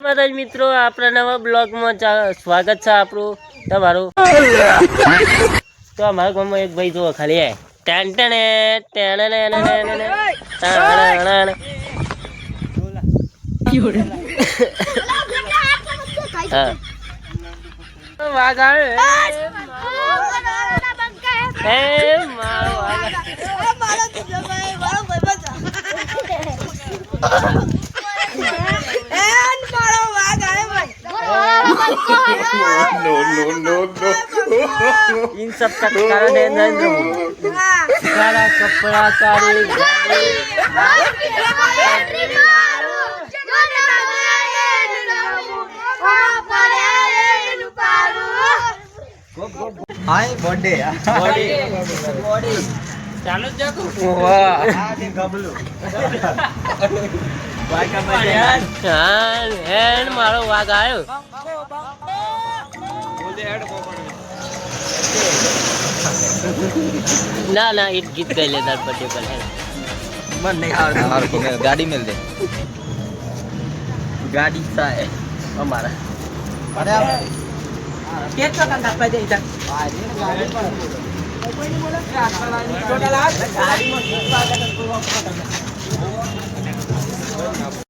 બધા મિત્રો આપણા નવા બ્લોગમાં સ્વાગત છે આપણું તમારું। તો અમારા ગામમાં એક ભાઈ જો ખાલી ટેન ટેન વાઘ આવે no इन सब का कारण है नरेंद्र मोदी सारा कपड़ा सारी हाय बर्थडे बॉडी चालू जाको वाह आगे गबलू भाई का बर्थडे हां एंड मारो वाग आयो ना ना एक गीत गाई ले तार बर्थडे पर है मन नहीं हार को गाड़ी मिल दे गाड़ी सा है हमारा अरे केक का कंधा पे दे इधर गाड़ी पर कोई नहीं बोला टोटल गाड़ी में